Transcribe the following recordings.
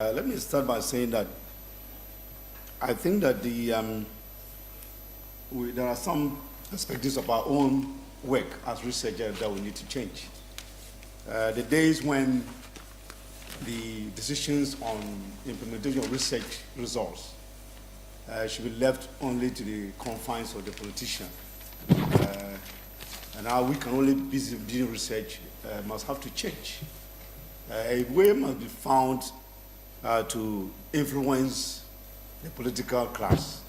Let me start by saying that I think that there are some perspectives of our own work as researchers that we need to change. The days when the decisions on implementation of research results should be left only to the confines of the politician, and how we can only be doing research must have to change. A way must be found to influence the political class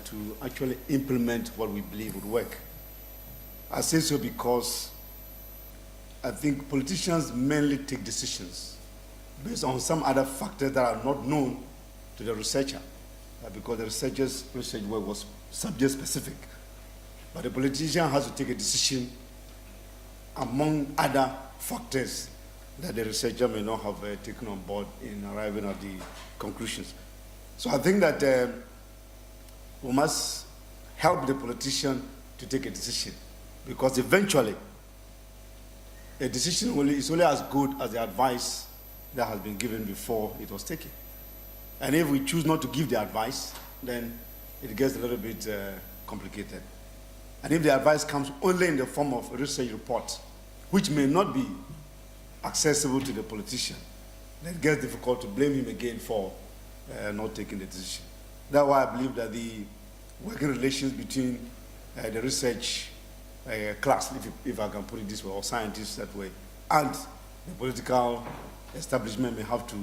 to actually implement what we believe would work. I say so because I think politicians mainly take decisions based on some other factors that are not known to the researcher, because the researcher's research work was subject specific. But the politician has to take a decision among other factors that the researcher may not have taken on board in arriving at the conclusions. So I think that we must help the politician to take a decision, because eventually a decision is only as good as the advice that has been given before it was taken. And if we choose not to give the advice, then it gets a little bit complicated. And if the advice comes only in the form of a research report, which may not be accessible to the politician, then it gets difficult to blame him again for not taking the decision. That's why I believe that the working relations between the research class, if I can put it this way, or scientists that way, and the political establishment may have to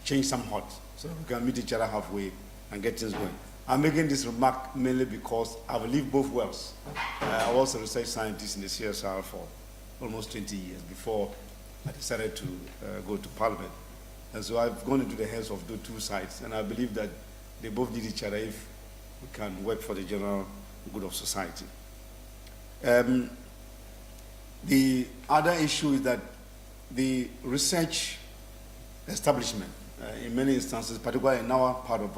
change somewhat so that we can meet each other halfway and get things going. I'm making this remark mainly because I believe both worlds. I was a research scientist in the CSR for almost 20 years before I decided to go to Parliament. And so I've gone into the hands of the two sides, and I believe that they both need each other if we can work for the general good of society. The other issue is that the research establishment, in many instances, particularly in our part of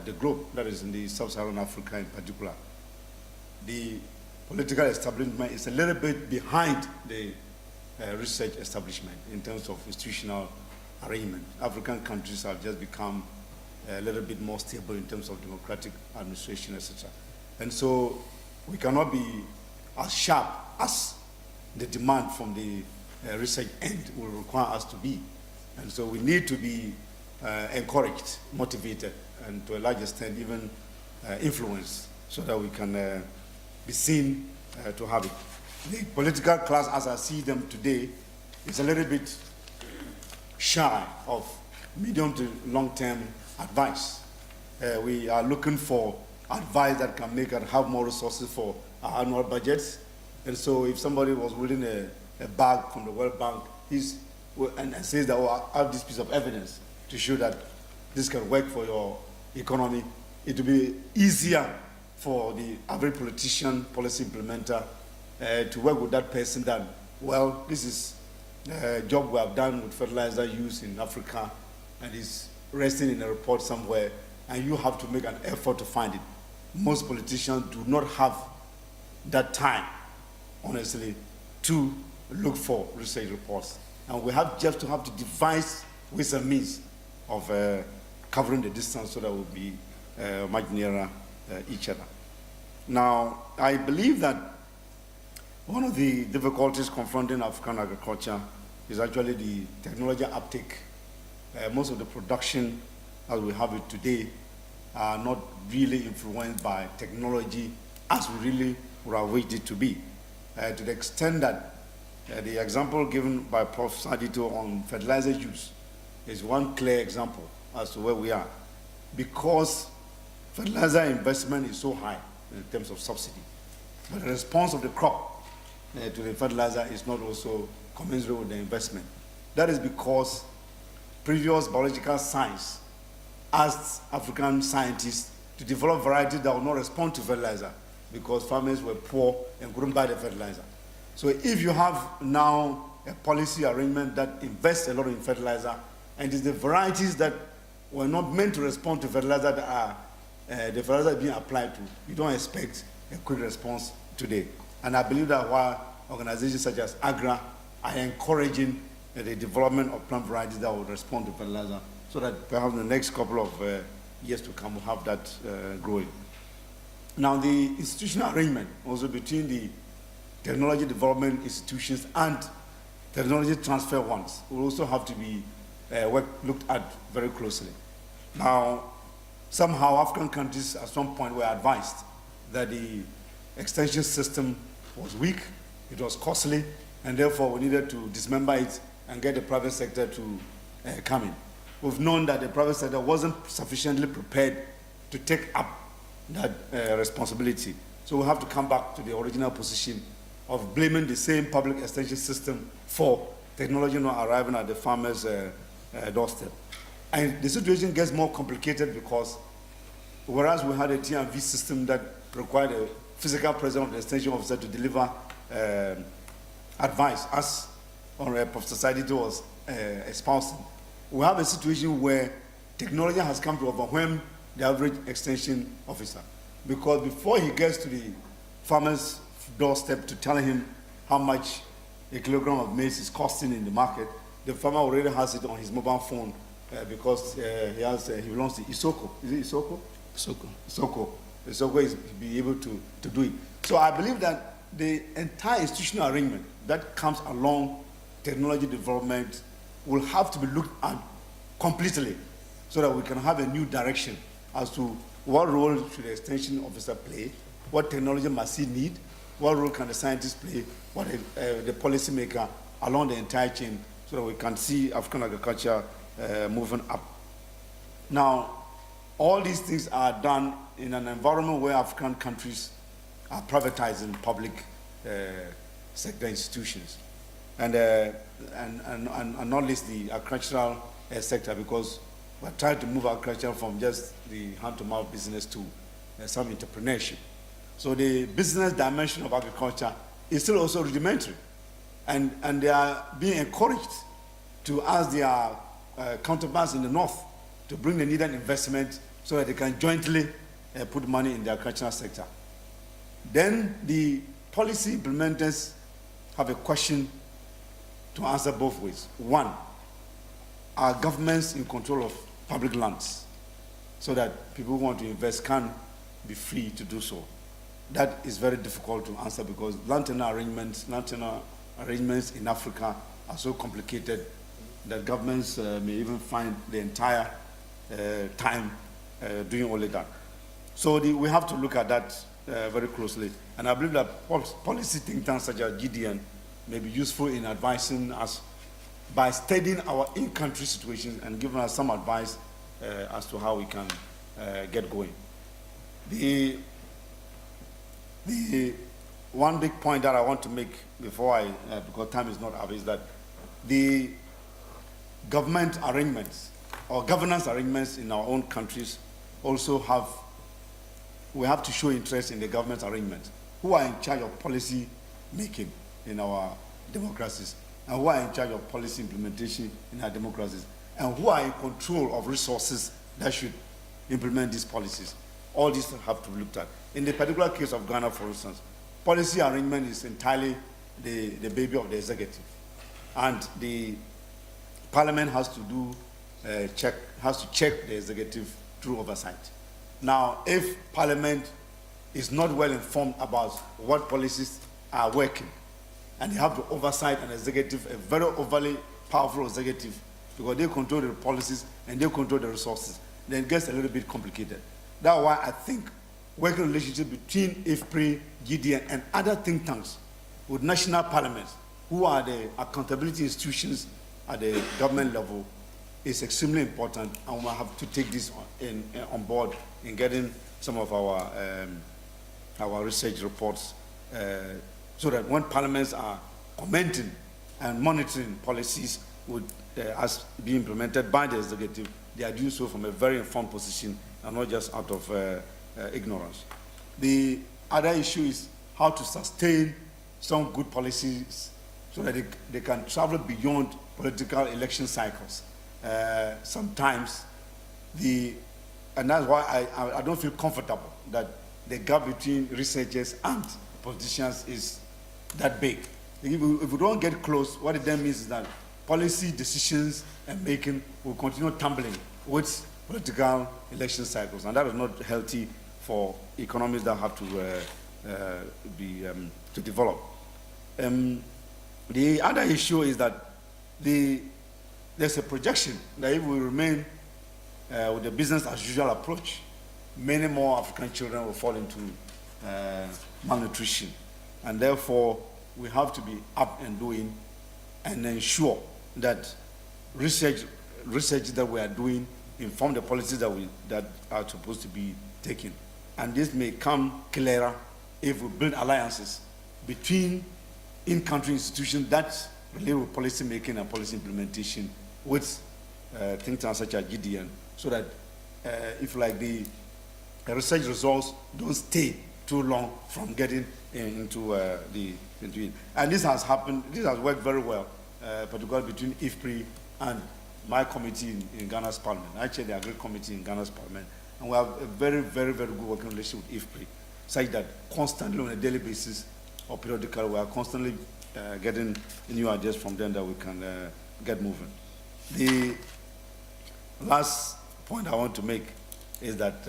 the globe, that is in the sub-Saharan Africa in particular, the political establishment is a little bit behind the research establishment in terms of institutional arrangement. African countries have just become a little bit more stable in terms of democratic administration, etc. And so we cannot be as sharp as the demand from the research end will require us to be. And so we need to be encouraged, motivated, and to a large extent even influenced, so that we can be seen to have it. The political class, as I see them today, is a little bit shy of medium to long-term advice. We are looking for advice that can make us have more resources for our annual budgets. And so if somebody was willing a bag from the World Bank and says that, oh, I have this piece of evidence to show that this can work for your economy, it will be easier for the average politician, policy implementer, to work with that person than, well, this is a job we have done with fertilizer use in Africa, and it's resting in a report somewhere, and you have to make an effort to find it. Most politicians do not have that time, honestly, to look for research reports. And we have just to devise ways and means of covering the distance so that we'll be much nearer each other. Now, I believe that one of the difficulties confronting African agriculture is actually the technology uptake. Most of the production as we have it today are not really influenced by technology as we really would have wished it to be. To the extent that the example given by Prof. Sadito on fertilizer use is one clear example as to where we are. Because fertilizer investment is so high in terms of subsidy, but the response of the crop to the fertilizer is not also commensurate with the investment. That is because previous biological science asked African scientists to develop varieties that would not respond to fertilizer because farmers were poor and couldn't buy the fertilizer. So if you have now a policy arrangement that invests a lot in fertilizer, and it's the varieties that were not meant to respond to fertilizer that are the fertilizer being applied to, you don't expect a quick response today. And I believe that while organizations such as AGRA are encouraging the development of plant varieties that will respond to fertilizer, so that perhaps in the next couple of years to come, we'll have that growing. Now, the institutional arrangement also between the technology development institutions and technology transfer ones will also have to be looked at very closely. Now, somehow African countries at some point were advised that the extension system was weak, it was costly, and therefore we needed to dismember it and get the private sector to come in. We've known that the private sector wasn't sufficiently prepared to take up that responsibility. So we have to come back to the original position of blaming the same public extension system for technology not arriving at the farmer's doorstep. And the situation gets more complicated because whereas we had a T&V system that required a physical presence of the extension officer to deliver advice, as Professor Saidi was espousing, we have a situation where technology has come to overwhelm the average extension officer, because before he gets to the farmer's doorstep to tell him how much a kilogram of maize is costing in the market, the farmer already has it on his mobile phone because he belongs to Isoko. Is it Isoko? Isoko. Isoko. Isoko is be able to do it. So I believe that the entire institutional arrangement that comes along technology development will have to be looked at completely so that we can have a new direction as to what role should the extension officer play, what technology must he need, what role can the scientist play, what the policymaker along the entire chain, so that we can see African agriculture moving up. Now, all these things are done in an environment where African countries are privatizing public sector institutions, and not least the agricultural sector, because we're trying to move agriculture from just the hand-to-mouth business to some entrepreneurship. So the business dimension of agriculture is still also rudimentary, and they are being encouraged to ask their counterparts in the north to bring the needed investment so that they can jointly put money in the agricultural sector. Then the policy implementers have a question to answer both ways. One, are governments in control of public lands so that people who want to invest can be free to do so? That is very difficult to answer because land tenure arrangements in Africa are so complicated that governments may even find the entire time doing only that. So we have to look at that very closely. And I believe that policy think tanks such as GDN may be useful in advising us by studying our in-country situations and giving us some advice as to how we can get going. The one big point that I want to make before because time is not up, is that the government arrangements or governance arrangements in our own countries also we have to show interest in the government arrangements. Who are in charge of policy making in our democracies, and who are in charge of policy implementation in our democracies, and who are in control of resources that should implement these policies. All these have to be looked at. In the particular case of Ghana, for instance, policy arrangement is entirely the baby of the executive, and the parliament has to check the executive through oversight. Now, if parliament is not well informed about what policies are working, and they have to oversight an executive, a very overly powerful executive, because they control the policies and they control the resources, then it gets a little bit complicated. That's why I think working relationship between IFPRI, GDN, and other think tanks with national parliaments, who are the accountability institutions at the government level, is extremely important, and we'll have to take this on board in getting some of our research reports so that when parliaments are commenting and monitoring policies as being implemented by the executive, they are doing so from a very informed position and not just out of ignorance. The other issue is how to sustain some good policies so that they can travel beyond political election cycles. Sometimes and that's why I don't feel comfortable that the gap between researchers and politicians is that big. If we don't get close, what it then means is that policy decisions and making will continue tumbling with political election cycles, and that is not healthy for economies that have to develop. The other issue is that there's a projection that if we remain with the business as usual approach, many more African children will fall into malnutrition, and therefore we have to be up and doing and ensure that research that we are doing inform the policies that are supposed to be taken. And this may come clearer if we build alliances between in-country institutions that relate with policy making and policy implementation with think tanks such as GDN, so that if like the research results don't stay too long from getting into it. And this has happened, this has worked very well, particularly between IFPRI and my committee in Ghana's parliament. Actually, the Agri Committee in Ghana's parliament. And we have a very, very, very good working relationship with IFPRI, such that constantly on a daily basis or periodically, we are constantly getting new ideas from them that we can get moving. The last point I want to make is that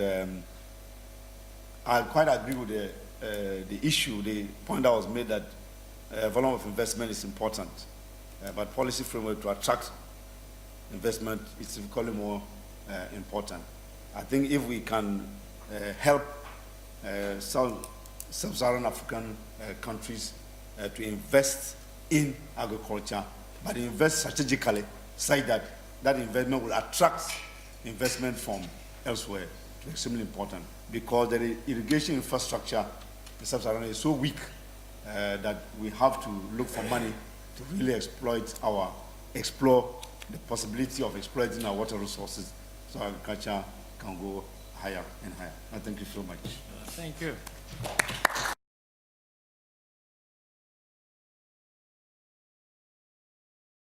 I quite agree with the issue, the point that was made that volume of investment is important, but policy framework to attract investment is significantly more important. I think if we can help sub-Saharan African countries to invest in agriculture, but invest strategically, such that that investment will attract investment from elsewhere, it's extremely important, because the irrigation infrastructure in sub-Saharan is so weak that we have to look for money to really explore the possibility of exploiting our water resources so agriculture can go higher and higher. Thank you so much. Thank you.